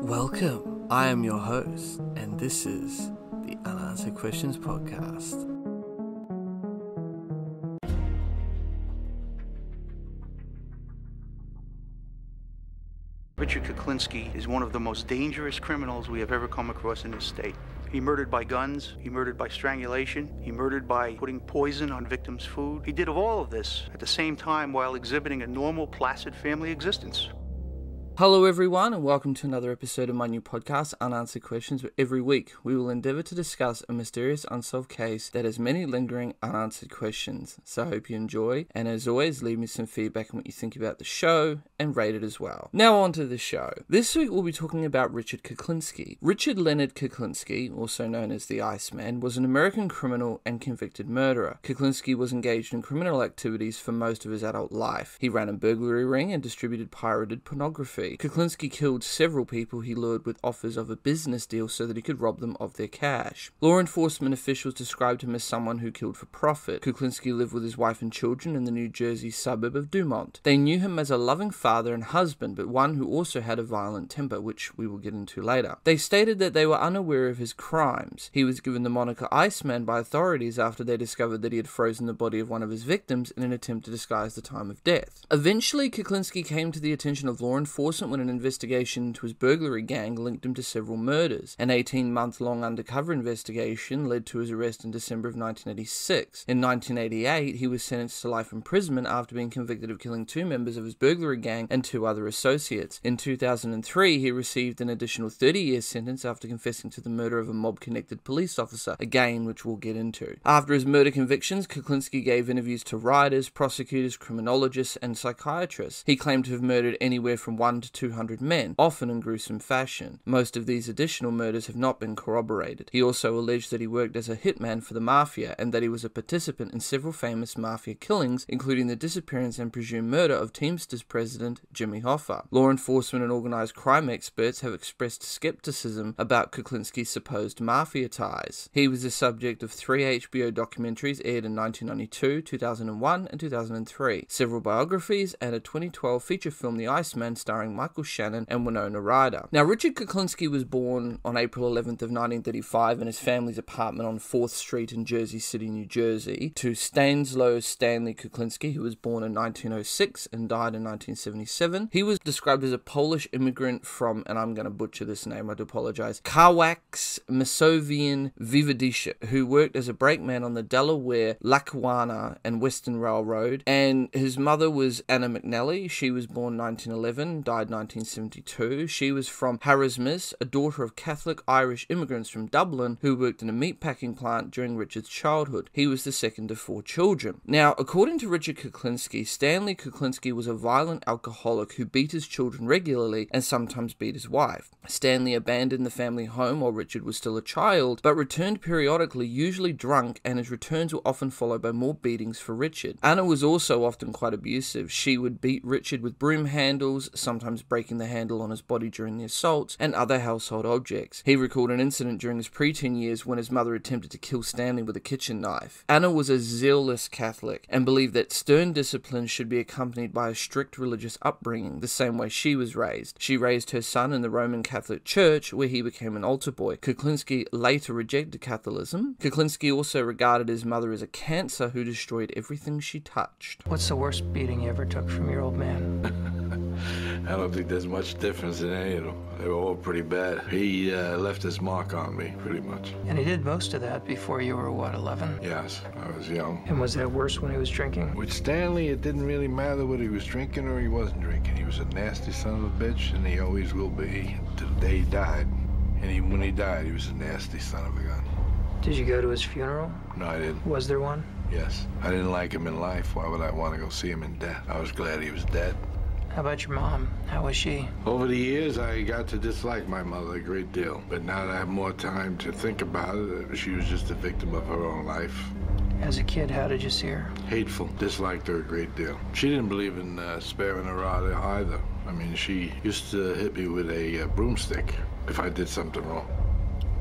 Welcome, I am your host, and this is the Unanswered Questions Podcast. Richard Kuklinski is one of the most dangerous criminals we have ever come across in this state. He murdered by guns, he murdered by strangulation, he murdered by putting poison on victims' food. He did all of this at the same time while exhibiting a normal, placid family existence. Hello everyone, and welcome to another episode of my new podcast, Unanswered Questions, where every week we will endeavour to discuss a mysterious unsolved case that has many lingering unanswered questions. So I hope you enjoy, and as always, leave me some feedback on what you think about the show, and rate it as well. Now on to the show. This week we'll be talking about Richard Kuklinski. Richard Leonard Kuklinski, also known as the Iceman, was an American criminal and convicted murderer. Kuklinski was engaged in criminal activities for most of his adult life. He ran a burglary ring and distributed pirated pornography. Kuklinski killed several people he lured with offers of a business deal so that he could rob them of their cash. Law enforcement officials described him as someone who killed for profit. Kuklinski lived with his wife and children in the New Jersey suburb of Dumont. They knew him as a loving father and husband, but one who also had a violent temper, which we will get into later. They stated that they were unaware of his crimes. He was given the moniker Iceman by authorities after they discovered that he had frozen the body of one of his victims in an attempt to disguise the time of death. Eventually, Kuklinski came to the attention of law enforcement when an investigation into his burglary gang linked him to several murders. An 18-month-long undercover investigation led to his arrest in December of 1986. In 1988, he was sentenced to life imprisonment after being convicted of killing two members of his burglary gang and two other associates. In 2003, he received an additional 30-year sentence after confessing to the murder of a mob-connected police officer, a gang which we'll get into. After his murder convictions, Kuklinski gave interviews to writers, prosecutors, criminologists, and psychiatrists. He claimed to have murdered anywhere from 1 to 200 men, often in gruesome fashion. Most of these additional murders have not been corroborated. He also alleged that he worked as a hitman for the mafia and that he was a participant in several famous mafia killings, including the disappearance and presumed murder of Teamsters president Jimmy Hoffa. Law enforcement and organized crime experts have expressed skepticism about Kuklinski's supposed mafia ties. He was the subject of 3 HBO documentaries aired in 1992, 2001, and 2003, several biographies, and a 2012 feature film, The Iceman, starring Michael Shannon and Winona Ryder. Now, Richard Kuklinski was born on April 11th of 1935 in his family's apartment on 4th Street in Jersey City, New Jersey, to Stanislaw Stanley Kuklinski, who was born in 1906 and died in 1977. He was described as a Polish immigrant from, and I'm going to butcher this name, I do apologize, Kowax Masovian Vivadecia, who worked as a brakeman on the Delaware, Lackawanna, and Western Railroad, and his mother was Anna McNally. She was born 1911, died 1972. She was from Harrismith, a daughter of Catholic Irish immigrants from Dublin who worked in a meatpacking plant during Richard's childhood. He was the second of 4 children. Now, according to Richard Kuklinski, Stanley Kuklinski was a violent alcoholic who beat his children regularly and sometimes beat his wife. Stanley abandoned the family home while Richard was still a child, but returned periodically, usually drunk, and his returns were often followed by more beatings for Richard. Anna was also often quite abusive. She would beat Richard with broom handles, sometimes breaking the handle on his body during the assaults, and other household objects. He recalled an incident during his preteen years when his mother attempted to kill Stanley with a kitchen knife. Anna was a zealous Catholic and believed that stern discipline should be accompanied by a strict religious upbringing, the same way she was raised. She raised her son in the Roman Catholic Church, where he became an altar boy. Kuklinski later rejected Catholicism. Kuklinski also regarded his mother as a cancer who destroyed everything she touched. What's the worst beating you ever took from your old man? I don't think there's much difference in any of them. They were all pretty bad. He left his mark on me, pretty much. And he did most of that before you were, what, 11? Yes, I was young. And was that worse when he was drinking? With Stanley, it didn't really matter whether he was drinking or he wasn't drinking. He was a nasty son of a bitch, and he always will be till the day he died. And even when he died, he was a nasty son of a gun. Did you go to his funeral? No, I didn't. Was there one? Yes. I didn't like him in life. Why would I want to go see him in death? I was glad he was dead. How about your mom? How was she? Over the years, I got to dislike my mother a great deal. But now that I have more time to think about it, she was just a victim of her own life. As a kid, how did you see her? Hateful. Disliked her a great deal. She didn't believe in sparing her rod either. I mean, she used to hit me with a broomstick if I did something wrong.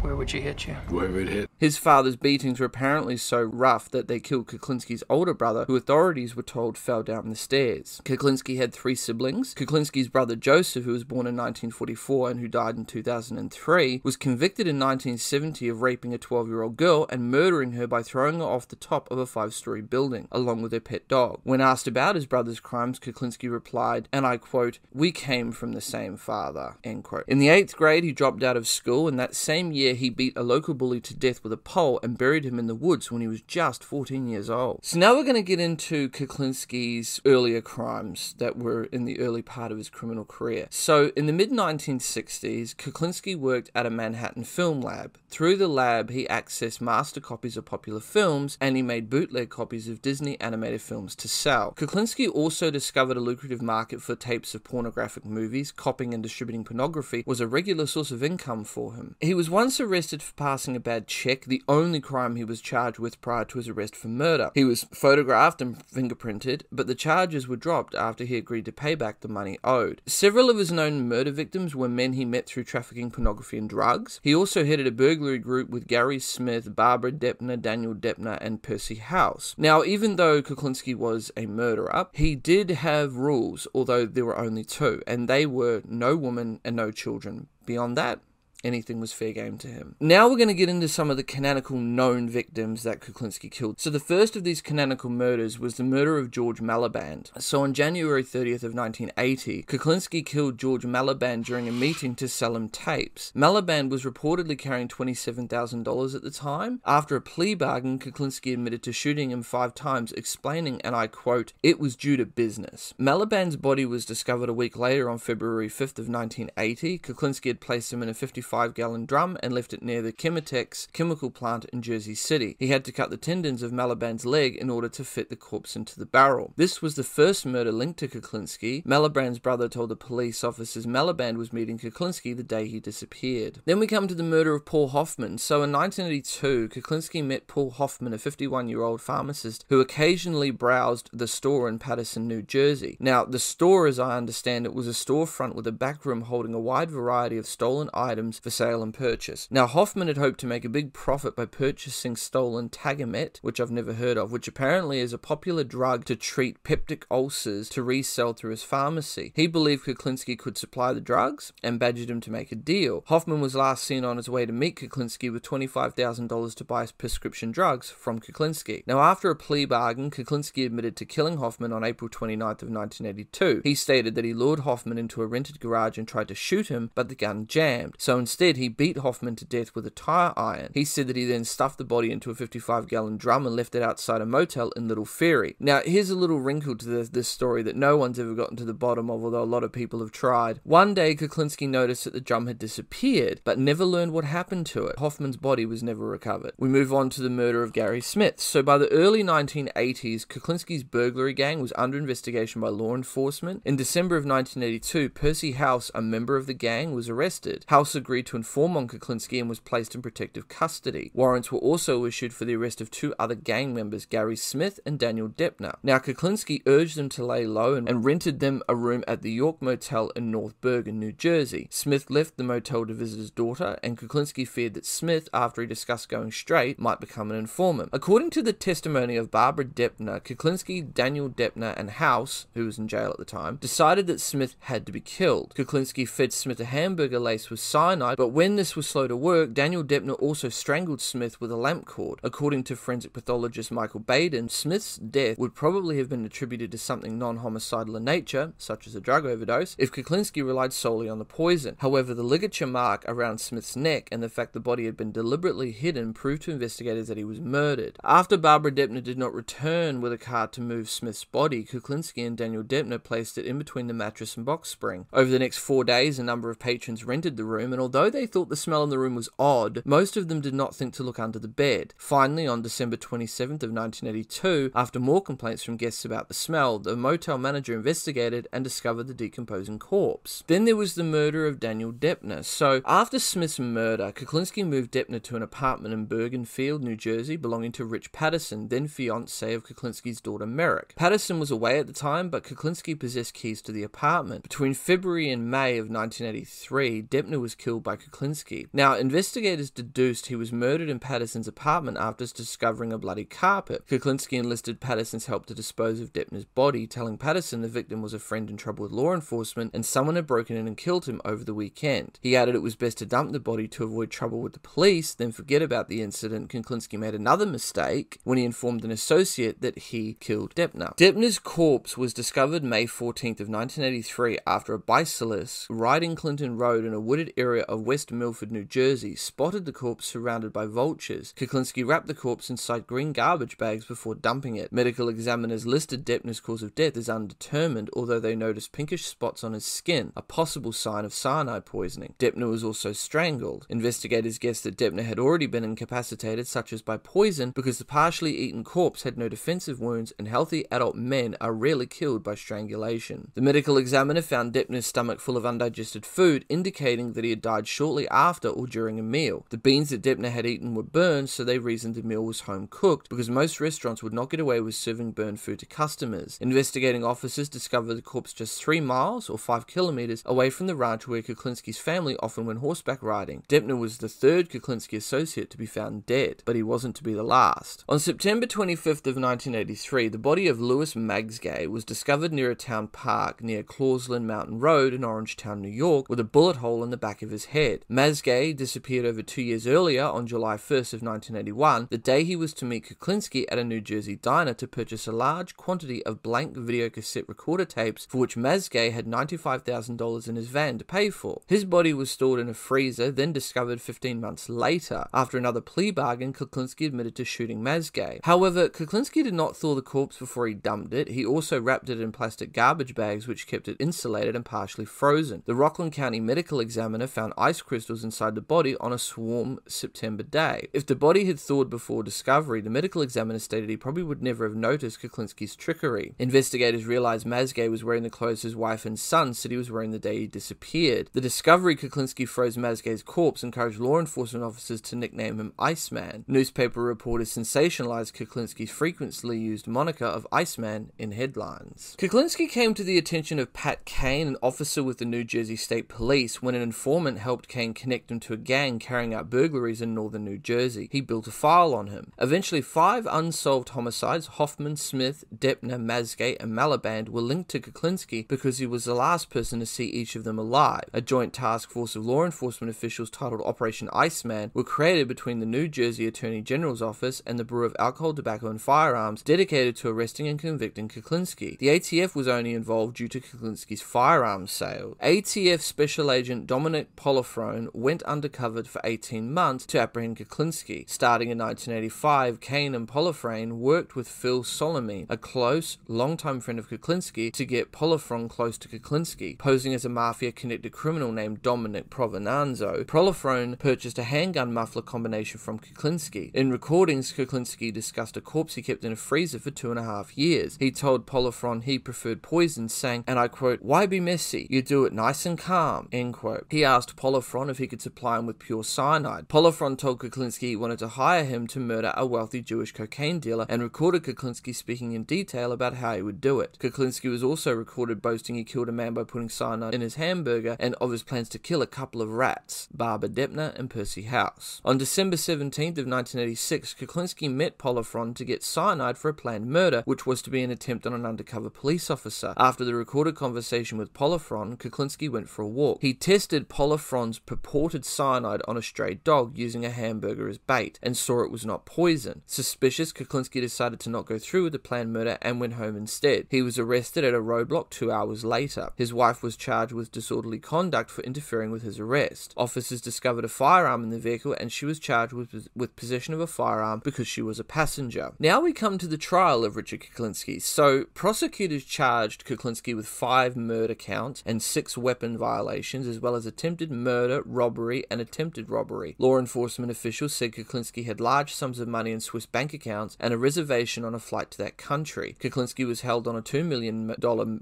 Where would she hit you? Whoever it hit. His father's beatings were apparently so rough that they killed Kuklinski's older brother, who authorities were told fell down the stairs. Kuklinski had 3 siblings. Kuklinski's brother Joseph, who was born in 1944 and who died in 2003, was convicted in 1970 of raping a 12-year-old girl and murdering her by throwing her off the top of a 5-story building, along with her pet dog. When asked about his brother's crimes, Kuklinski replied, and I quote, "We came from the same father," end quote. In the 8th grade, he dropped out of school, and that same year he beat a local bully to death with a pole and buried him in the woods when he was just 14 years old. So now we're going to get into Kuklinski's earlier crimes that were in the early part of his criminal career. So in the mid-1960s, Kuklinski worked at a Manhattan film lab. Through the lab, he accessed master copies of popular films, and he made bootleg copies of Disney animated films to sell. Kuklinski also discovered a lucrative market for tapes of pornographic movies. Copying and distributing pornography was a regular source of income for him. He was once arrested for passing a bad check, the only crime he was charged with prior to his arrest for murder. He was photographed and fingerprinted, but the charges were dropped after he agreed to pay back the money owed. Several of his known murder victims were men he met through trafficking pornography and drugs. He also headed a burglary group with Gary Smith, Barbara Deppner, Daniel Deppner, and Percy House. Now, even though Kuklinski was a murderer, he did have rules, although there were only 2, and they were no woman and no children. Beyond that, anything was fair game to him. Now we're going to get into some of the canonical known victims that Kuklinski killed. So the first of these canonical murders was the murder of George Malaband. So on January 30th of 1980, Kuklinski killed George Malaband during a meeting to sell him tapes. Malaband was reportedly carrying $27,000 at the time. After a plea bargain, Kuklinski admitted to shooting him 5 times, explaining, and I quote, "It was due to business." Malaband's body was discovered a week later on February 5th of 1980. Kuklinski had placed him in a 55-gallon drum and left it near the Chemotex chemical plant in Jersey City. He had to cut the tendons of Malaband's leg in order to fit the corpse into the barrel. This was the first murder linked to Kuklinski. Malaband's brother told the police officers Malaband was meeting Kuklinski the day he disappeared. Then we come to the murder of Paul Hoffman. So in 1982, Kuklinski met Paul Hoffman, a 51-year-old pharmacist who occasionally browsed the store in Paterson, New Jersey. Now, the store, as I understand it, was a storefront with a back room holding a wide variety of stolen items for sale and purchase. Now, Hoffman had hoped to make a big profit by purchasing stolen Tagamet, which I've never heard of, which apparently is a popular drug to treat peptic ulcers to resell through his pharmacy. He believed Kuklinski could supply the drugs and badgered him to make a deal. Hoffman was last seen on his way to meet Kuklinski with $25,000 to buy prescription drugs from Kuklinski. Now, after a plea bargain, Kuklinski admitted to killing Hoffman on April 29th of 1982. He stated that he lured Hoffman into a rented garage and tried to shoot him, but the gun jammed. So instead, he beat Hoffman to death with a tire iron. He said that he then stuffed the body into a 55-gallon drum and left it outside a motel in Little Ferry. Now, here's a little wrinkle to this story that no one's ever gotten to the bottom of, although a lot of people have tried. One day, Kuklinski noticed that the drum had disappeared, but never learned what happened to it. Hoffman's body was never recovered. We move on to the murder of Gary Smith. So by the early 1980s, Kuklinski's burglary gang was under investigation by law enforcement. In December of 1982, Percy House, a member of the gang, was arrested. House agreed to inform on Kuklinski and was placed in protective custody. Warrants were also issued for the arrest of 2 other gang members, Gary Smith and Daniel Deppner. Now, Kuklinski urged them to lay low and rented them a room at the York Motel in North Bergen, New Jersey. Smith left the motel to visit his daughter, and Kuklinski feared that Smith, after he discussed going straight, might become an informant. According to the testimony of Barbara Deppner, Kuklinski, Daniel Deppner, and House, who was in jail at the time, decided that Smith had to be killed. Kuklinski fed Smith a hamburger laced with cyanide, but when this was slow to work, Daniel Deppner also strangled Smith with a lamp cord. According to forensic pathologist Michael Baden, Smith's death would probably have been attributed to something non-homicidal in nature, such as a drug overdose, if Kuklinski relied solely on the poison. However, the ligature mark around Smith's neck and the fact the body had been deliberately hidden proved to investigators that he was murdered. After Barbara Deppner did not return with a cart to move Smith's body, Kuklinski and Daniel Deppner placed it in between the mattress and box spring. Over the next 4 days, a number of patrons rented the room, and although they thought the smell in the room was odd, most of them did not think to look under the bed. Finally, on December 27th of 1982, after more complaints from guests about the smell, the motel manager investigated and discovered the decomposing corpse. Then there was the murder of Daniel Deppner. So, after Smith's murder, Kuklinski moved Deppner to an apartment in Bergenfield, New Jersey, belonging to Rich Patterson, then fiancé of Kuklinski's daughter Merrick. Patterson was away at the time, but Kuklinski possessed keys to the apartment. Between February and May of 1983, Deppner was killed by Kuklinski. Now, investigators deduced he was murdered in Patterson's apartment after discovering a bloody carpet. Kuklinski enlisted Patterson's help to dispose of Deppner's body, telling Patterson the victim was a friend in trouble with law enforcement and someone had broken in and killed him over the weekend. He added it was best to dump the body to avoid trouble with the police, then forget about the incident. Kuklinski made another mistake when he informed an associate that he killed Deppner. Deppner's corpse was discovered May 14th of 1983 after a bicyclist riding Clinton Road in a wooded area of West Milford, New Jersey, spotted the corpse surrounded by vultures. Kuklinski wrapped the corpse inside green garbage bags before dumping it. Medical examiners listed Deppner's cause of death as undetermined, although they noticed pinkish spots on his skin, a possible sign of cyanide poisoning. Deppner was also strangled. Investigators guessed that Deppner had already been incapacitated, such as by poison, because the partially eaten corpse had no defensive wounds and healthy adult men are rarely killed by strangulation. The medical examiner found Deppner's stomach full of undigested food, indicating that he had died shortly after or during a meal. The beans that Deppner had eaten were burned, so they reasoned the meal was home cooked, because most restaurants would not get away with serving burned food to customers. Investigating officers discovered the corpse just 3 miles or 5 kilometers away from the ranch where Kuklinski's family often went horseback riding. Deppner was the third Kuklinski associate to be found dead, but he wasn't to be the last. On September 25th of 1983, the body of Louis Magsgay was discovered near a town park near Clausland Mountain Road in Orangetown, New York, with a bullet hole in the back of his head. Magsgay disappeared over 2 years earlier on July 1st of 1981, the day he was to meet Kuklinski at a New Jersey diner to purchase a large quantity of blank videocassette recorder tapes for which Magsgay had $95,000 in his van to pay for. His body was stored in a freezer, then discovered 15 months later. After another plea bargain, Kuklinski admitted to shooting Magsgay. However, Kuklinski did not thaw the corpse before he dumped it. He also wrapped it in plastic garbage bags which kept it insulated and partially frozen. The Rockland County medical examiner found ice crystals inside the body on a warm September day. If the body had thawed before discovery, the medical examiner stated he probably would never have noticed Kuklinski's trickery. Investigators realized Magsgay was wearing the clothes his wife and son said he was wearing the day he disappeared. The discovery Kuklinski froze Magsgay's corpse encouraged law enforcement officers to nickname him Iceman. Newspaper reporters sensationalized Kuklinski's frequently used moniker of Iceman in headlines. Kuklinski came to the attention of Pat Kane, an officer with the New Jersey State Police, when an informant helped Kane connect him to a gang carrying out burglaries in northern New Jersey. He built a file on him. Eventually, 5 unsolved homicides, Hoffman, Smith, Deppner, Magsgay, and Maliband, were linked to Kuklinski because he was the last person to see each of them alive. A joint task force of law enforcement officials titled Operation Iceman were created between the New Jersey Attorney General's office and the Bureau of Alcohol, Tobacco, and Firearms, dedicated to arresting and convicting Kuklinski. The ATF was only involved due to Kuklinski's firearms sale. ATF Special Agent Dominic Polifrone went undercover for 18 months to apprehend Kuklinski. Starting in 1985, Kane and Polifrone worked with Phil Solomon, a close, longtime friend of Kuklinski, to get Polifrone close to Kuklinski. Posing as a mafia-connected criminal named Dominic Provenanzo, Polifrone purchased a handgun muffler combination from Kuklinski. In recordings, Kuklinski discussed a corpse he kept in a freezer for 2.5 years. He told Polifrone he preferred poison, saying, and I quote, "Why be messy? You do it nice and calm," end quote. He asked Polifrone if he could supply him with pure cyanide. Polifrone told Kuklinski he wanted to hire him to murder a wealthy Jewish cocaine dealer and recorded Kuklinski speaking in detail about how he would do it. Kuklinski was also recorded boasting he killed a man by putting cyanide in his hamburger and of his plans to kill a couple of rats, Barbara Deppner and Percy House. On December 17th of 1986, Kuklinski met Polifrone to get cyanide for a planned murder, which was to be an attempt on an undercover police officer. After the recorded conversation with Polifrone, Kuklinski went for a walk. He tested Polifrone's purported cyanide on a stray dog using a hamburger as bait and saw it was not poison. Suspicious, Kuklinski decided to not go through with the planned murder and went home instead. He was arrested at a roadblock 2 hours later. His wife was charged with disorderly conduct for interfering with his arrest. Officers discovered a firearm in the vehicle and she was charged with possession of a firearm because she was a passenger. Now we come to the trial of Richard Kuklinski. So, prosecutors charged Kuklinski with 5 murder counts and 6 weapon violations, as well as attempted murder, robbery, and attempted robbery. Law enforcement officials said Kuklinski had large sums of money in Swiss bank accounts and a reservation on a flight to that country. Kuklinski was held on a $2 million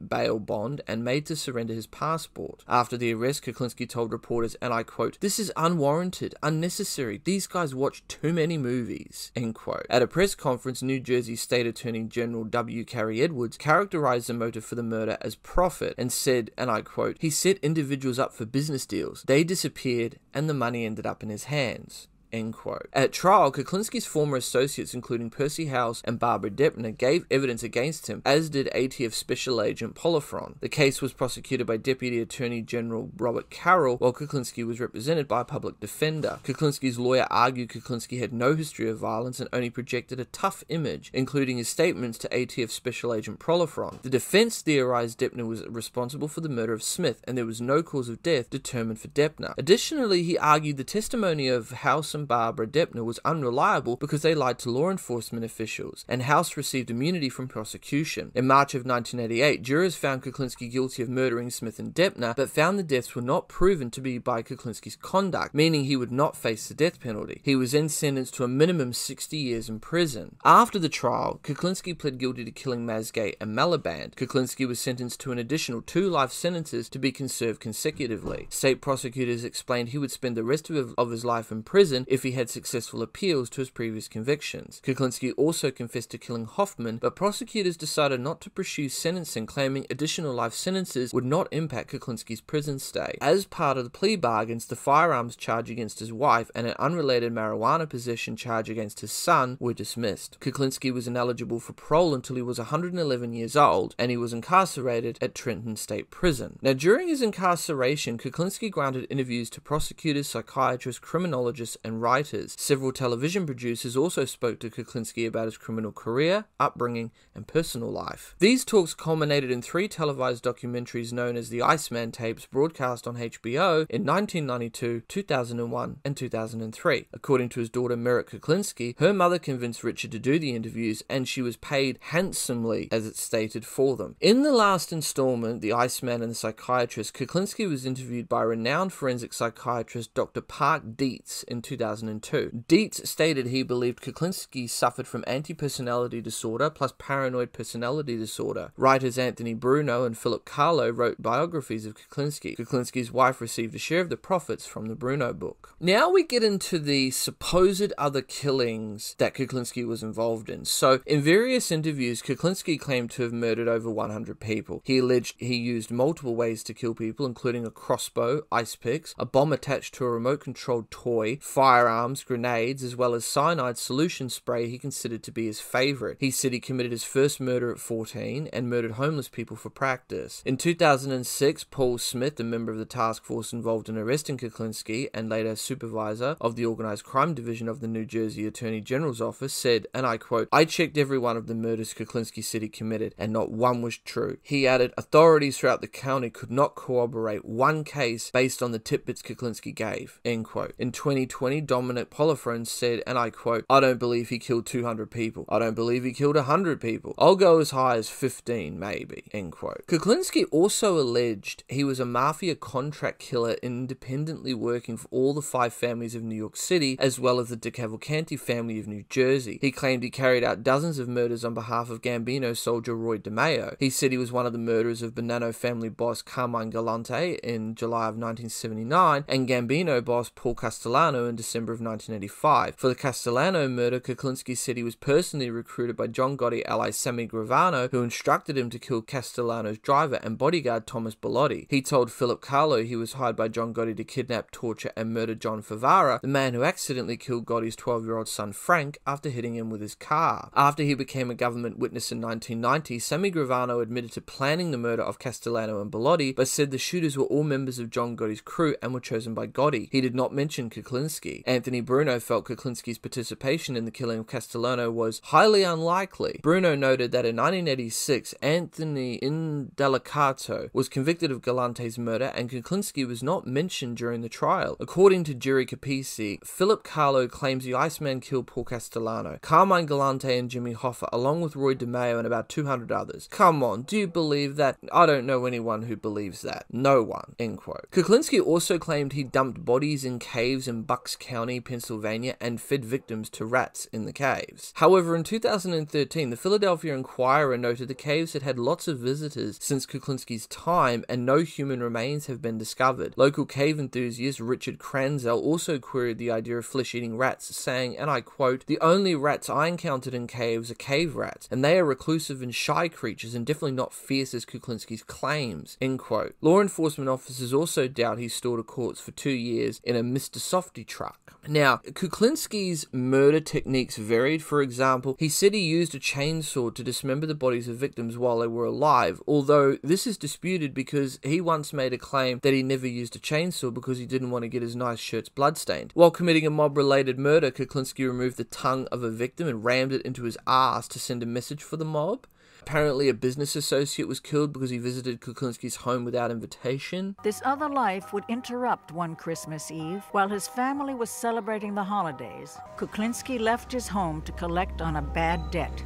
bail bond and made to surrender his passport. After the arrest, Kuklinski told reporters, and I quote, "This is unwarranted, unnecessary. These guys watch too many movies," end quote. At a press conference, New Jersey State Attorney General W. Carey Edwards characterized the motive for the murder as profit and said, and I quote, "He set individuals up for business deals. They disappeared and the money ended up in his hands. End quote. At trial, Kuklinski's former associates, including Percy House and Barbara Deppner, gave evidence against him, as did ATF Special Agent Polifron. The case was prosecuted by Deputy Attorney General Robert Carroll, while Kuklinski was represented by a public defender. Kuklinski's lawyer argued Kuklinski had no history of violence and only projected a tough image, including his statements to ATF Special Agent Polifron. The defense theorized Deppner was responsible for the murder of Smith, and there was no cause of death determined for Deppner. Additionally, he argued the testimony of House and Barbara Deppner was unreliable because they lied to law enforcement officials, and House received immunity from prosecution. In March of 1988, jurors found Kuklinski guilty of murdering Smith and Deppner, but found the deaths were not proven to be by Kuklinski's conduct, meaning he would not face the death penalty. He was then sentenced to a minimum 60 years in prison. After the trial, Kuklinski pled guilty to killing Mazgate and Maliband. Kuklinski was sentenced to an additional 2 life sentences to be conserved consecutively. State prosecutors explained he would spend the rest of his life in prison if he had successful appeals to his previous convictions. Kuklinski also confessed to killing Hoffman, but prosecutors decided not to pursue sentencing, claiming additional life sentences would not impact Kuklinski's prison stay. As part of the plea bargains, the firearms charge against his wife and an unrelated marijuana possession charge against his son were dismissed. Kuklinski was ineligible for parole until he was 111 years old, and he was incarcerated at Trenton State Prison. Now, during his incarceration, Kuklinski granted interviews to prosecutors, psychiatrists, criminologists, and writers. Several television producers also spoke to Kuklinski about his criminal career, upbringing, and personal life. These talks culminated in 3 televised documentaries known as the Iceman tapes, broadcast on HBO in 1992, 2001, and 2003. According to his daughter Merritt Kuklinski, her mother convinced Richard to do the interviews, and she was paid handsomely, as it stated, for them. In the last installment, The Iceman and the Psychiatrist, Kuklinski was interviewed by renowned forensic psychiatrist Dr. Park Dietz in 2002. Dietz stated he believed Kuklinski suffered from anti-personality disorder plus paranoid personality disorder. Writers Anthony Bruno and Philip Carlo wrote biographies of Kuklinski. Kuklinski's wife received a share of the profits from the Bruno book. Now we get into the supposed other killings that Kuklinski was involved in. So, in various interviews, Kuklinski claimed to have murdered over 100 people. He alleged he used multiple ways to kill people, including a crossbow, ice picks, a bomb attached to a remote-controlled toy, firearms, grenades, as well as cyanide solution spray he considered to be his favorite. He said he committed his first murder at 14 and murdered homeless people for practice. In 2006, Paul Smith, a member of the task force involved in arresting Kuklinski and later supervisor of the Organized Crime Division of the New Jersey Attorney General's office, said, and I quote, "I checked every one of the murders Kuklinski said he committed, and not one was true." He added, authorities throughout the county could not corroborate one case based on the tidbits Kuklinski gave, end quote. In 2020, Dominic Polifron said, and I quote, "I don't believe he killed 200 people. I don't believe he killed 100 people. I'll go as high as 15, maybe," end quote. Kuklinski also alleged he was a mafia contract killer independently working for all the 5 families of New York City, as well as the DeCavalcanti family of New Jersey. He claimed he carried out dozens of murders on behalf of Gambino soldier Roy DeMeo. He said he was one of the murderers of Bonanno family boss Carmine Galante in July of 1979 and Gambino boss Paul Castellano in December of 1985. For the Castellano murder, Kuklinski said he was personally recruited by John Gotti ally Sammy Gravano, who instructed him to kill Castellano's driver and bodyguard Thomas Bellotti. He told Philip Carlo he was hired by John Gotti to kidnap, torture, and murder John Favara, the man who accidentally killed Gotti's 12-year-old son Frank after hitting him with his car. After he became a government witness in 1990, Sammy Gravano admitted to planning the murder of Castellano and Bellotti, but said the shooters were all members of John Gotti's crew and were chosen by Gotti. He did not mention Kuklinski. Anthony Bruno felt Kuklinski's participation in the killing of Castellano was highly unlikely. Bruno noted that in 1986, Anthony Indelicato was convicted of Galante's murder and Kuklinski was not mentioned during the trial. According to Jerry Capisi, Philip Carlo claims the Iceman killed Paul Castellano, Carmine Galante and Jimmy Hoffa, along with Roy DeMeo and about 200 others. Come on, do you believe that? I don't know anyone who believes that. No one, end quote. Kuklinski also claimed he dumped bodies in caves in Bucks County County, Pennsylvania, and fed victims to rats in the caves. However, in 2013, the Philadelphia Inquirer noted the caves had had lots of visitors since Kuklinski's time, and no human remains have been discovered. Local cave enthusiast Richard Kranzel also queried the idea of flesh-eating rats, saying, and I quote, "The only rats I encountered in caves are cave rats, and they are reclusive and shy creatures and definitely not fierce as Kuklinski's claims," end quote. Law enforcement officers also doubt he stored a corpse for 2 years in a Mr. Softy truck. Now, Kuklinski's murder techniques varied. For example, he said he used a chainsaw to dismember the bodies of victims while they were alive, although this is disputed because he once made a claim that he never used a chainsaw because he didn't want to get his nice shirts bloodstained. While committing a mob-related murder, Kuklinski removed the tongue of a victim and rammed it into his ass to send a message for the mob. Apparently, a business associate was killed because he visited Kuklinski's home without invitation. This other life would interrupt one Christmas Eve. While his family was celebrating the holidays, Kuklinski left his home to collect on a bad debt.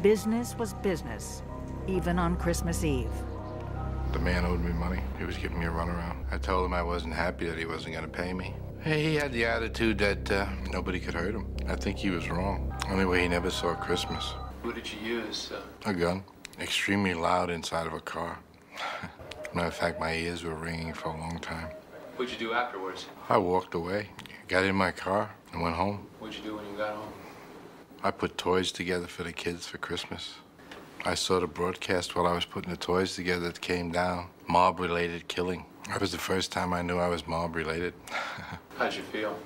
Business was business, even on Christmas Eve. The man owed me money. He was giving me a runaround. I told him I wasn't happy that he wasn't going to pay me. He had the attitude that nobody could hurt him. I think he was wrong. Anyway, he never saw Christmas. What did you use? A gun. Extremely loud inside of a car. Matter of fact, my ears were ringing for a long time. What'd you do afterwards? I walked away, got in my car, and went home. What'd you do when you got home? I put toys together for the kids for Christmas. I saw the broadcast while I was putting the toys together that came down. Mob-related killing. That was the first time I knew I was mob-related. How'd you feel?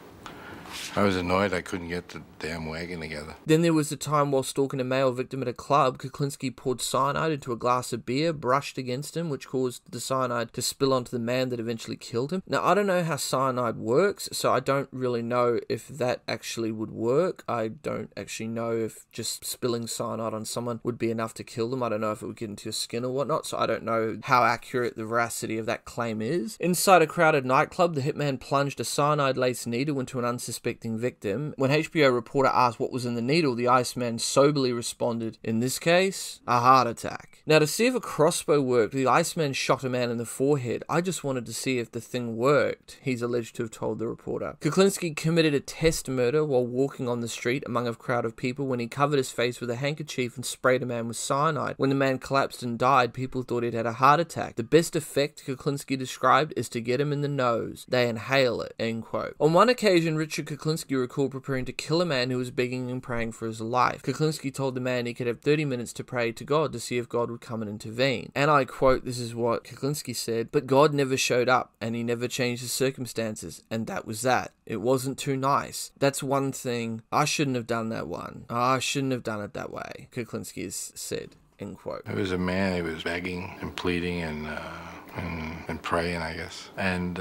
I was annoyed I couldn't get the damn wagon together. Then there was the time while stalking a male victim at a club, Kuklinski poured cyanide into a glass of beer, brushed against him, which caused the cyanide to spill onto the man that eventually killed him. Now, I don't know how cyanide works, so I don't really know if that actually would work. I don't actually know if just spilling cyanide on someone would be enough to kill them. I don't know if it would get into your skin or whatnot, so I don't know how accurate the veracity of that claim is. Inside a crowded nightclub, the hitman plunged a cyanide-laced needle into an unsuspecting victim. When HBO reporter asked what was in the needle, the Iceman soberly responded, in this case, a heart attack. Now, to see if a crossbow worked, the Iceman shot a man in the forehead. I just wanted to see if the thing worked, he's alleged to have told the reporter. Kuklinski committed a test murder while walking on the street among a crowd of people when he covered his face with a handkerchief and sprayed a man with cyanide. When the man collapsed and died, people thought he'd had a heart attack. The best effect, Kuklinski described, is to get him in the nose. They inhale it, end quote. On one occasion, Richard Kuklinski recalled preparing to kill a man who was begging and praying for his life. Kuklinski told the man he could have 30 minutes to pray to God to see if God would come and intervene. And I quote, this is what Kuklinski said, "But God never showed up and he never changed the circumstances, and that was that. It wasn't too nice. That's one thing. I shouldn't have done that one. I shouldn't have done it that way," Kuklinski has said, end quote. It was a man, he was begging and pleading and praying, I guess. And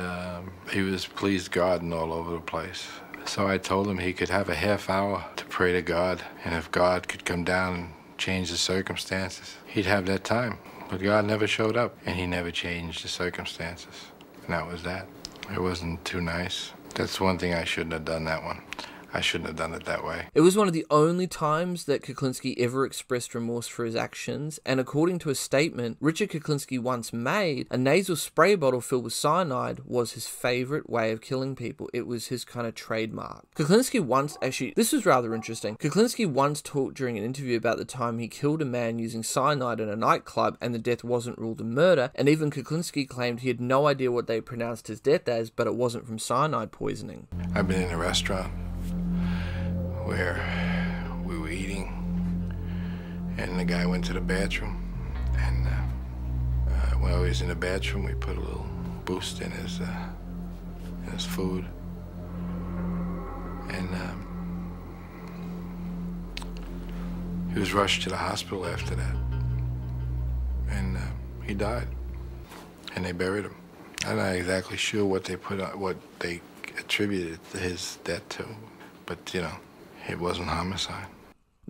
he was pleased God and all over the place. So I told him he could have a half hour to pray to God, and if God could come down and change the circumstances, he'd have that time. But God never showed up, and he never changed the circumstances. And that was that. It wasn't too nice. That's one thing I shouldn't have done, that one. I shouldn't have done it that way. It was one of the only times that Kuklinski ever expressed remorse for his actions, and according to a statement Richard Kuklinski once made, a nasal spray bottle filled with cyanide was his favorite way of killing people. It was his kind of trademark. Kuklinski once, actually, this was rather interesting. Kuklinski once talked during an interview about the time he killed a man using cyanide in a nightclub and the death wasn't ruled a murder, and even Kuklinski claimed he had no idea what they pronounced his death as, but it wasn't from cyanide poisoning. I've been in a restaurant where we were eating, and the guy went to the bathroom, and while he was in the bathroom, we put a little boost in his food, and he was rushed to the hospital after that, and he died, and they buried him. I'm not exactly sure what they attributed his death to, but you know, it wasn't homicide.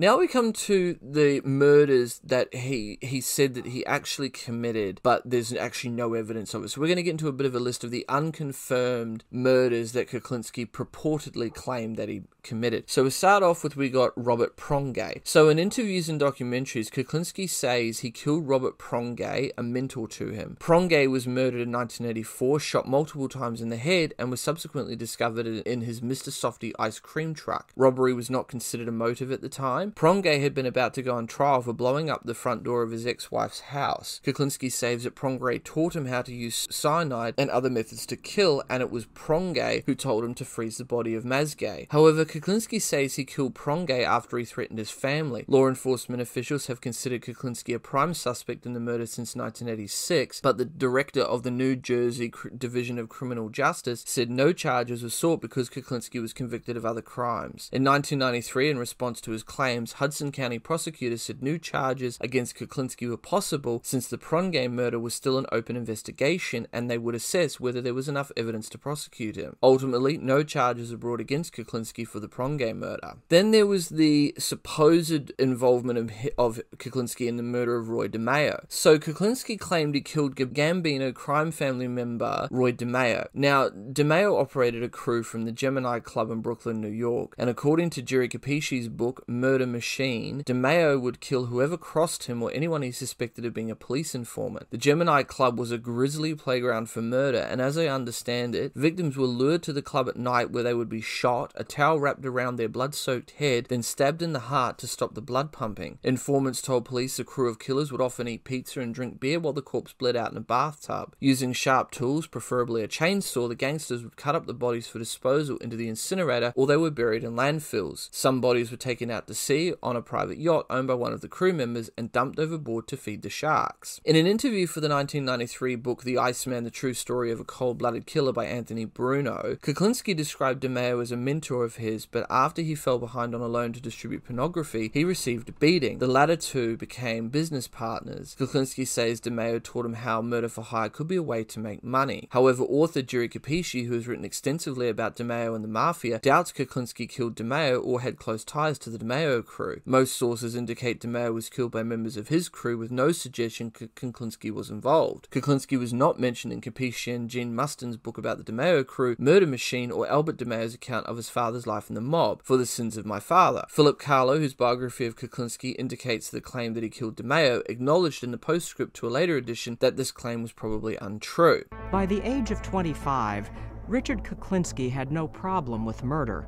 Now we come to the murders that he said that he actually committed, but there's actually no evidence of it. So we're going to get into a bit of a list of the unconfirmed murders that Kuklinski purportedly claimed that he committed. So we start off with, we got Robert Prongay. So in interviews and documentaries, Kuklinski says he killed Robert Prongay, a mentor to him. Prongay was murdered in 1984, shot multiple times in the head, and was subsequently discovered in his Mr. Softy ice cream truck. Robbery was not considered a motive at the time. Prongay had been about to go on trial for blowing up the front door of his ex-wife's house. Kuklinski says that Prongay taught him how to use cyanide and other methods to kill, and it was Prongay who told him to freeze the body of Mazgay. However, Kuklinski says he killed Prongay after he threatened his family. Law enforcement officials have considered Kuklinski a prime suspect in the murder since 1986, but the director of the New Jersey Division of Criminal Justice said no charges were sought because Kuklinski was convicted of other crimes. In 1993, in response to his claims, Hudson County prosecutors said new charges against Kuklinski were possible since the Prongay murder was still an open investigation, and they would assess whether there was enough evidence to prosecute him. Ultimately, no charges were brought against Kuklinski for the Prongay murder. Then there was the supposed involvement of Kuklinski in the murder of Roy DeMeo. So Kuklinski claimed he killed Gambino crime family member Roy DeMeo. Now, DeMeo operated a crew from the Gemini Club in Brooklyn, New York, and according to Jerry Capisci's book, Murder Machine, DeMeo would kill whoever crossed him or anyone he suspected of being a police informant. The Gemini Club was a grisly playground for murder, and as I understand it, victims were lured to the club at night where they would be shot, a towel wrapped around their blood-soaked head, then stabbed in the heart to stop the blood pumping. Informants told police the crew of killers would often eat pizza and drink beer while the corpse bled out in a bathtub. Using sharp tools, preferably a chainsaw, the gangsters would cut up the bodies for disposal into the incinerator, or they were buried in landfills. Some bodies were taken out to sea on a private yacht owned by one of the crew members and dumped overboard to feed the sharks. In an interview for the 1993 book The Iceman, The True Story of a Cold-Blooded Killer by Anthony Bruno, Kuklinski described DeMeo as a mentor of his, but after he fell behind on a loan to distribute pornography, he received a beating. The latter two became business partners. Kuklinski says DeMeo taught him how murder for hire could be a way to make money. However, author Jerry Capisci, who has written extensively about DeMeo and the Mafia, doubts Kuklinski killed DeMeo or had close ties to the DeMeo crew. Most sources indicate DeMeo was killed by members of his crew, with no suggestion Kuklinski was involved. Kuklinski was not mentioned in Capisci and Gene Muston's book about the DeMeo crew, Murder Machine, or Albert DeMeo's account of his father's life in the mob, For the Sins of My Father. Philip Carlo, whose biography of Kuklinski indicates the claim that he killed DeMeo, acknowledged in the postscript to a later edition that this claim was probably untrue. By the age of 25, Richard Kuklinski had no problem with murder.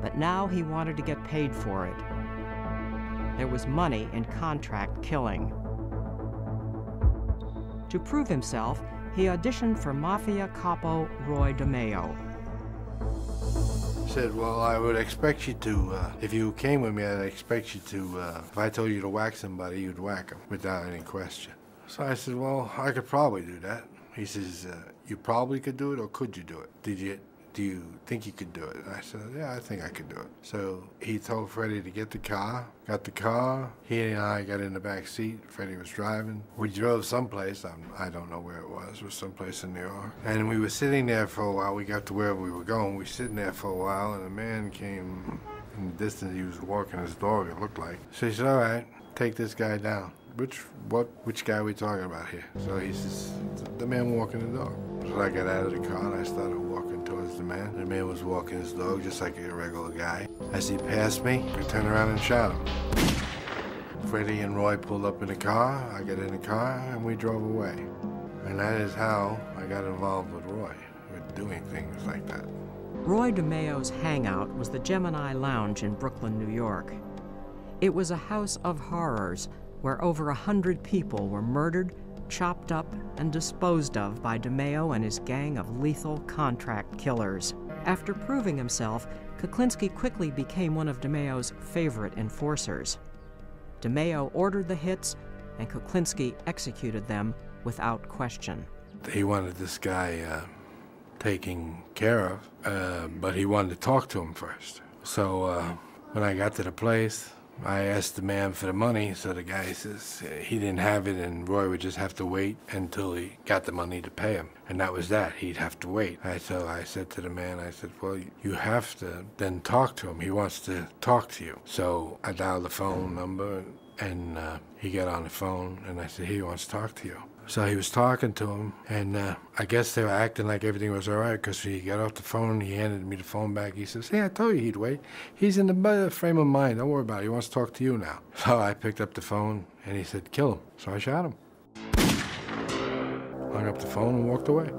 But now he wanted to get paid for it. There was money in contract killing. To prove himself, he auditioned for Mafia capo Roy DeMeo. Said, well, I would expect you to, if you came with me, I'd expect you to, if I told you to whack somebody, you'd whack them without any question. So I said, well, I could probably do that. He says, you probably could do it, or could you do it? Do you think you could do it? And I said, yeah, I think I could do it. So he told Freddie to get the car, got the car. He and I got in the back seat. Freddie was driving. We drove someplace. I don't know where it was. It was someplace in New York. And we were sitting there for a while. We got to wherever we were going. We were sitting there for a while, and a man came in the distance. He was walking his dog, it looked like. So he said, all right, take this guy down. Which guy are we talking about here? So he says, the man walking the dog. So I got out of the car and I started walking towards the man. The man was walking his dog just like a regular guy. As he passed me, I turned around and shot him. Freddie and Roy pulled up in the car, I got in the car, and we drove away. And that is how I got involved with Roy, with doing things like that. Roy DeMeo's hangout was the Gemini Lounge in Brooklyn, New York. It was a house of horrors where over 100 people were murdered, chopped up, and disposed of by DeMeo and his gang of lethal contract killers. After proving himself, Kuklinski quickly became one of DeMeo's favorite enforcers. DeMeo ordered the hits, and Kuklinski executed them without question. He wanted this guy taken care of, but he wanted to talk to him first. So when I got to the place, I asked the man for the money, so the guy says he didn't have it and Roy would just have to wait until he got the money to pay him. And that was that. He'd have to wait. So I said to the man, I said, well, you have to then talk to him. He wants to talk to you. So I dialed the phone number and he got on the phone and I said, he wants to talk to you. So he was talking to him, and I guess they were acting like everything was all right, because he got off the phone, he handed me the phone back. He says, hey, I told you he'd wait. He's in the better frame of mind. Don't worry about it. He wants to talk to you now. So I picked up the phone, and he said, kill him. So I shot him. Hung up the phone and walked away.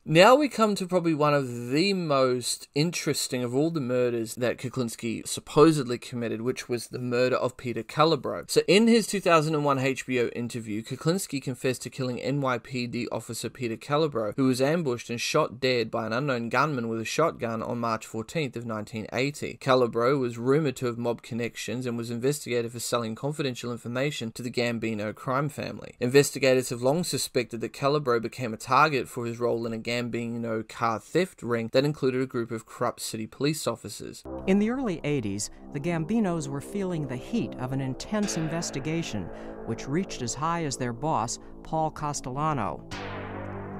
Now we come to probably one of the most interesting of all the murders that Kuklinski supposedly committed, which was the murder of Peter Calabro. So in his 2001 HBO interview, Kuklinski confessed to killing NYPD officer Peter Calabro, who was ambushed and shot dead by an unknown gunman with a shotgun on March 14th of 1980. Calabro was rumoured to have mob connections and was investigated for selling confidential information to the Gambino crime family. Investigators have long suspected that Calabro became a target for his role in a Gambino car theft ring that included a group of corrupt city police officers. In the early 80s, the Gambinos were feeling the heat of an intense investigation, which reached as high as their boss, Paul Castellano.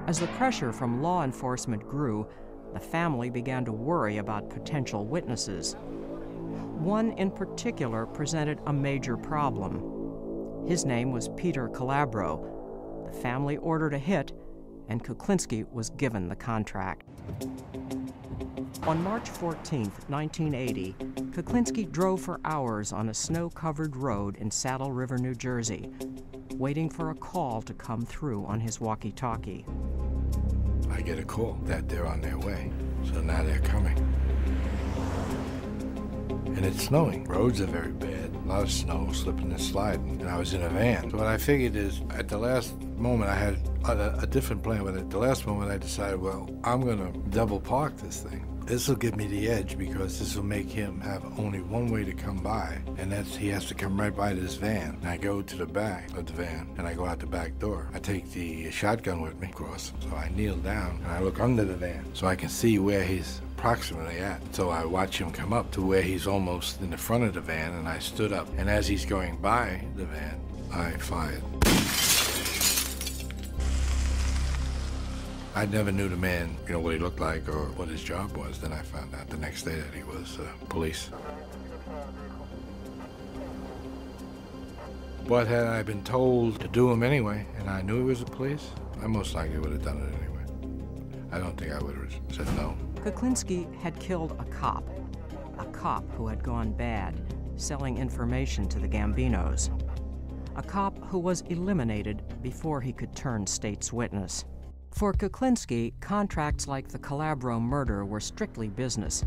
As the pressure from law enforcement grew, the family began to worry about potential witnesses. One in particular presented a major problem. His name was Peter Calabro. The family ordered a hit, and Kuklinski was given the contract. On March 14, 1980, Kuklinski drove for hours on a snow-covered road in Saddle River, New Jersey, waiting for a call to come through on his walkie-talkie. I get a call that they're on their way, so now they're coming. And it's snowing. Roads are very bad. A lot of snow, slipping and sliding. And I was in a van. So what I figured is, at the last moment, I had a different plan, but at the last moment, I decided, well, I'm going to double park this thing. This will give me the edge, because this will make him have only one way to come by, and that's he has to come right by this van. And I go to the back of the van, and I go out the back door. I take the shotgun with me, of course, so I kneel down, and I look under the van, so I can see where he's approximately at. So I watch him come up to where he's almost in the front of the van, and I stood up, and as he's going by the van, I fired. I never knew the man, what he looked like or what his job was. Then I found out the next day that he was police. But had I been told to do him anyway, and I knew he was the police, I most likely would have done it anyway. I don't think I would have said no. Kuklinski had killed a cop who had gone bad, selling information to the Gambinos. A cop who was eliminated before he could turn state's witness. For Kuklinski, contracts like the Calabro murder were strictly business.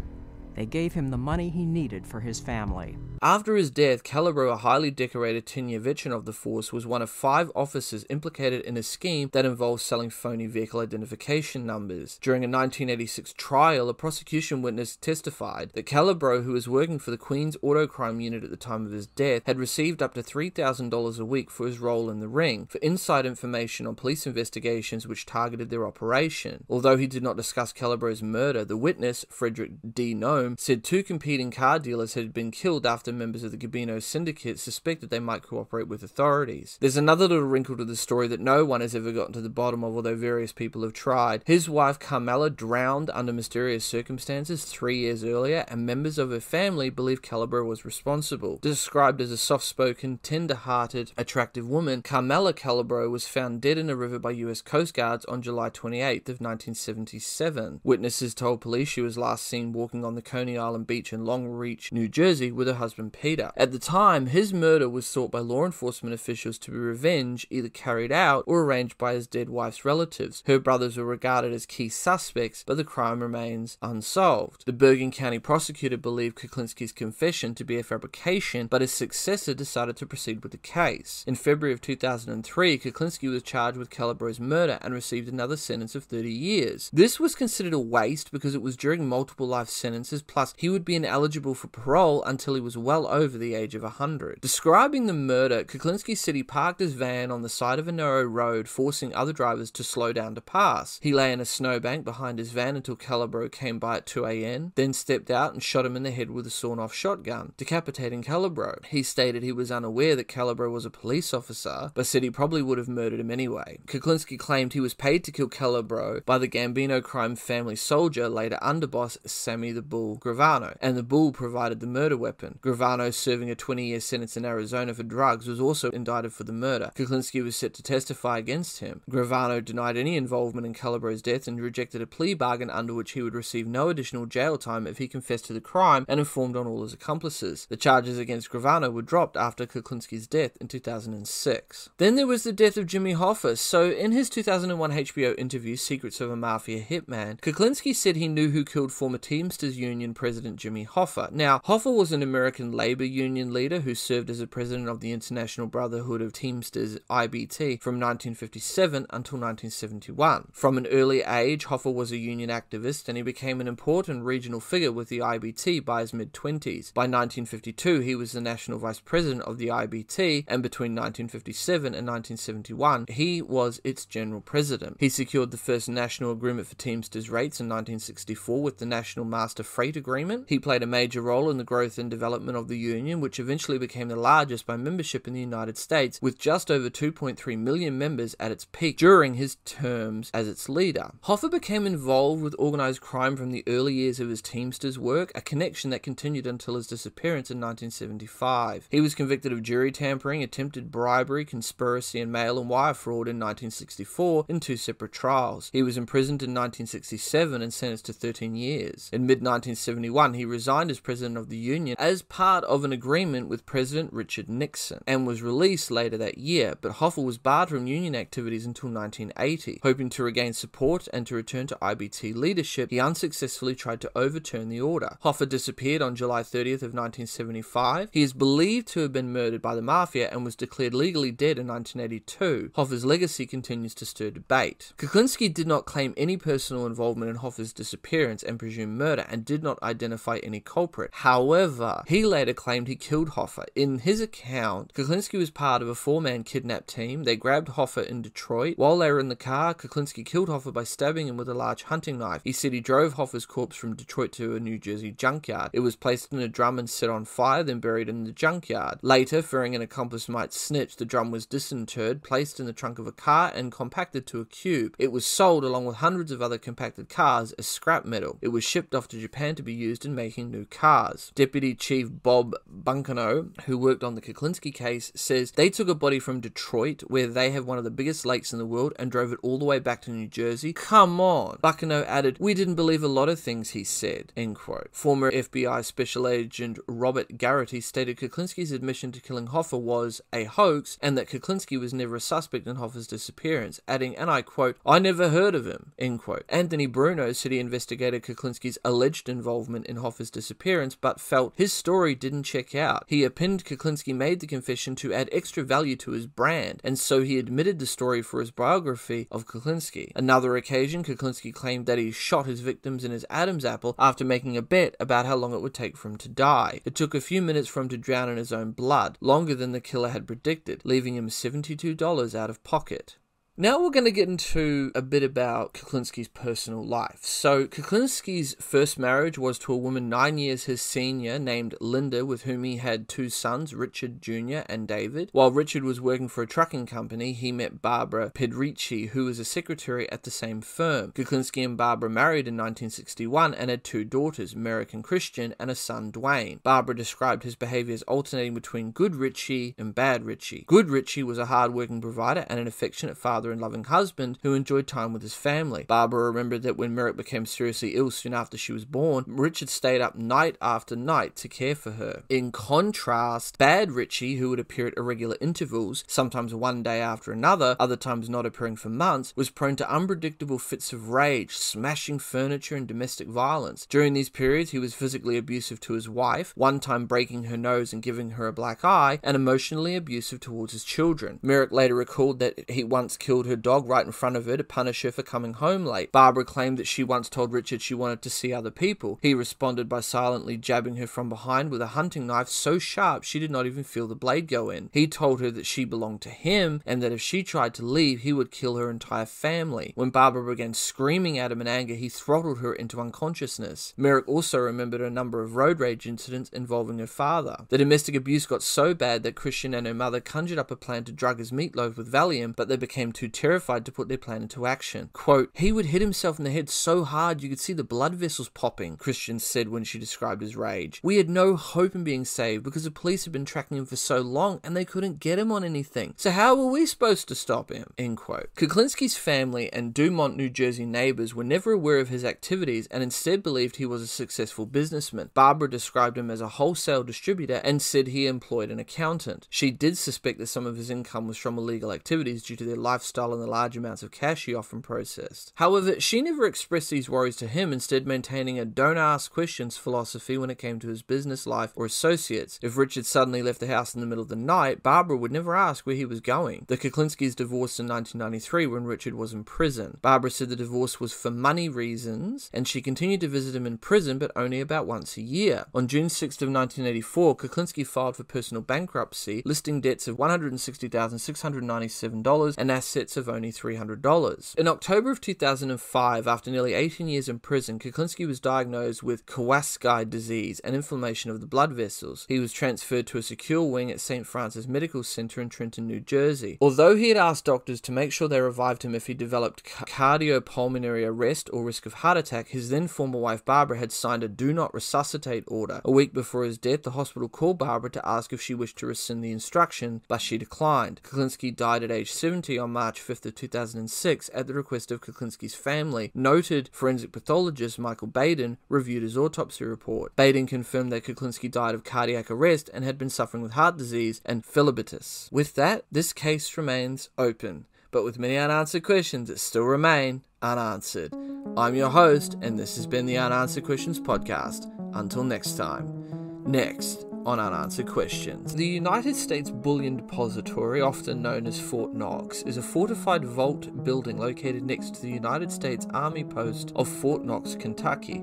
They gave him the money he needed for his family. After his death, Calabro, a highly decorated 10-year veteran of the force, was one of 5 officers implicated in a scheme that involved selling phony vehicle identification numbers. During a 1986 trial, a prosecution witness testified that Calabro, who was working for the Queens Auto Crime Unit at the time of his death, had received up to $3,000 a week for his role in the ring, for inside information on police investigations which targeted their operation. Although he did not discuss Calabro's murder, the witness, Frederick D. Nome, said 2 competing car dealers had been killed after members of the Gambino syndicate suspected they might cooperate with authorities. There's another little wrinkle to the story that no one has ever gotten to the bottom of, although various people have tried. His wife Carmela drowned under mysterious circumstances 3 years earlier, and members of her family believe Calabro was responsible. Described as a soft-spoken, tender-hearted, attractive woman, Carmela Calabro was found dead in a river by US Coast Guards on July 28th of 1977. Witnesses told police she was last seen walking on the Coney Island beach in Long Reach, New Jersey, with her husband Peter. At the time, his murder was thought by law enforcement officials to be revenge either carried out or arranged by his dead wife's relatives. Her brothers were regarded as key suspects, but the crime remains unsolved. The Bergen County prosecutor believed Kuklinski's confession to be a fabrication, but his successor decided to proceed with the case. In February of 2003, Kuklinski was charged with Calabro's murder and received another sentence of 30 years. This was considered a waste because it was during multiple life sentences, plus he would be ineligible for parole until he was well over the age of 100. Describing the murder, Kuklinski said he parked his van on the side of a narrow road, forcing other drivers to slow down to pass. He lay in a snowbank behind his van until Calabro came by at 2 a.m., then stepped out and shot him in the head with a sawn-off shotgun, decapitating Calabro. He stated he was unaware that Calabro was a police officer, but said he probably would have murdered him anyway. Kuklinski claimed he was paid to kill Calabro by the Gambino crime family soldier, later underboss Sammy the Bull Gravano, and the Bull provided the murder weapon. Gravano, serving a 20-year sentence in Arizona for drugs, was also indicted for the murder. Kuklinski was set to testify against him. Gravano denied any involvement in Calabro's death and rejected a plea bargain under which he would receive no additional jail time if he confessed to the crime and informed on all his accomplices. The charges against Gravano were dropped after Kuklinski's death in 2006. Then there was the death of Jimmy Hoffa. So in his 2001 HBO interview, Secrets of a Mafia Hitman, Kuklinski said he knew who killed former Teamsters Union President Jimmy Hoffa. Now, Hoffa was an American labor union leader who served as a president of the International Brotherhood of Teamsters, IBT, from 1957 until 1971. From an early age, Hoffa was a union activist, and he became an important regional figure with the IBT by his mid-20s. By 1952, he was the national vice president of the IBT, and between 1957 and 1971, he was its general president. He secured the first national agreement for Teamsters rates in 1964 with the National Master Freight Agreement. He played a major role in the growth and development of the union, which eventually became the largest by membership in the United States, with just over 2.3 million members at its peak during his terms as its leader. Hoffa became involved with organized crime from the early years of his Teamsters work, a connection that continued until his disappearance in 1975. He was convicted of jury tampering, attempted bribery, conspiracy, and mail and wire fraud in 1964 in 2 separate trials. He was imprisoned in 1967 and sentenced to 13 years. In mid-1971, he resigned as president of the union as part of an agreement with President Richard Nixon, and was released later that year, but Hoffa was barred from union activities until 1980. Hoping to regain support and to return to IBT leadership, he unsuccessfully tried to overturn the order. Hoffa disappeared on July 30th of 1975. He is believed to have been murdered by the mafia and was declared legally dead in 1982. Hoffa's legacy continues to stir debate. Kuklinski did not claim any personal involvement in Hoffa's disappearance and presumed murder, and did not identify any culprit. However, he later claimed he killed Hoffa. In his account, Kuklinski was part of a 4-man kidnap team. They grabbed Hoffa in Detroit. While they were in the car, Kuklinski killed Hoffa by stabbing him with a large hunting knife. He said he drove Hoffa's corpse from Detroit to a New Jersey junkyard. It was placed in a drum and set on fire, then buried in the junkyard. Later, fearing an accomplice might snitch, the drum was disinterred, placed in the trunk of a car, and compacted to a cube. It was sold along with hundreds of other compacted cars as scrap metal. It was shipped off to Japan to be used in making new cars. Deputy Chief Bob Buncano, who worked on the Kuklinski case, says they took a body from Detroit, where they have one of the biggest lakes in the world, and drove it all the way back to New Jersey. Come on! Buncano added, "We didn't believe a lot of things he said," end quote. Former FBI Special Agent Robert Garrity stated Kuklinski's admission to killing Hoffa was a hoax, and that Kuklinski was never a suspect in Hoffa's disappearance, adding, and I quote, "I never heard of him," end quote. Anthony Bruno said he investigated Kuklinski's alleged involvement in Hoffa's disappearance, but felt his story didn't check out. He opined Kuklinski made the confession to add extra value to his brand, and so he admitted the story for his biography of Kuklinski. Another occasion, Kuklinski claimed that he shot his victims in his Adam's apple after making a bet about how long it would take for him to die. It took a few minutes for him to drown in his own blood, longer than the killer had predicted, leaving him $72 out of pocket. Now we're going to get into a bit about Kuklinski's personal life. So Kuklinski's first marriage was to a woman 9 years his senior named Linda, with whom he had 2 sons, Richard Jr. and David. While Richard was working for a trucking company, he met Barbara Pedrici, who was a secretary at the same firm. Kuklinski and Barbara married in 1961 and had 2 daughters, Merrick and Christian, and a son, Dwayne. Barbara described his behavior as alternating between good Richie and bad Richie. Good Richie was a hard-working provider and an affectionate father and loving husband who enjoyed time with his family. Barbara remembered that when Merrick became seriously ill soon after she was born, Richard stayed up night after night to care for her. In contrast, bad Richie, who would appear at irregular intervals, sometimes one day after another, other times not appearing for months, was prone to unpredictable fits of rage, smashing furniture and domestic violence. During these periods, he was physically abusive to his wife, one time breaking her nose and giving her a black eye, and emotionally abusive towards his children. Merrick later recalled that he once killed killed her dog right in front of her to punish her for coming home late. Barbara claimed that she once told Richard she wanted to see other people. He responded by silently jabbing her from behind with a hunting knife so sharp she did not even feel the blade go in. He told her that she belonged to him and that if she tried to leave, he would kill her entire family. When Barbara began screaming at him in anger, he throttled her into unconsciousness. Merrick also remembered a number of road rage incidents involving her father. The domestic abuse got so bad that Christian and her mother conjured up a plan to drug his meatloaf with Valium, but they became too terrified to put their plan into action. Quote, "He would hit himself in the head so hard you could see the blood vessels popping," Christian said when she described his rage. "We had no hope in being saved because the police had been tracking him for so long and they couldn't get him on anything. So how were we supposed to stop him?" End quote. Kuklinski's family and Dumont, New Jersey neighbors were never aware of his activities and instead believed he was a successful businessman. Barbara described him as a wholesale distributor and said he employed an accountant. She did suspect that some of his income was from illegal activities due to their lifestyle and the large amounts of cash he often processed. However, she never expressed these worries to him, instead maintaining a don't ask questions philosophy when it came to his business life or associates. If Richard suddenly left the house in the middle of the night, Barbara would never ask where he was going. The Kuklinskis divorced in 1993 when Richard was in prison. Barbara said the divorce was for money reasons, and she continued to visit him in prison, but only about once a year. On June 6th of 1984, Kuklinski filed for personal bankruptcy, listing debts of $160,697 and assets of only $300. In October of 2005, after nearly 18 years in prison, Kuklinski was diagnosed with Kawasaki disease, an inflammation of the blood vessels. He was transferred to a secure wing at St. Francis Medical Center in Trenton, New Jersey. Although he had asked doctors to make sure they revived him if he developed cardiopulmonary arrest or risk of heart attack, his then former wife Barbara had signed a do not resuscitate order. A week before his death, the hospital called Barbara to ask if she wished to rescind the instruction, but she declined. Kuklinski died at age 70 on March 5th of 2006 at the request of Kuklinski's family. Noted forensic pathologist Michael Baden reviewed his autopsy report. Baden confirmed that Kuklinski died of cardiac arrest and had been suffering with heart disease and phlebitis. With that, this case remains open, but with many unanswered questions that still remain unanswered. I'm your host, and this has been the Unanswered Questions Podcast. Until next time. Next on Unanswered Questions. The United States Bullion Depository, often known as Fort Knox, is a fortified vault building located next to the United States Army post of Fort Knox, Kentucky.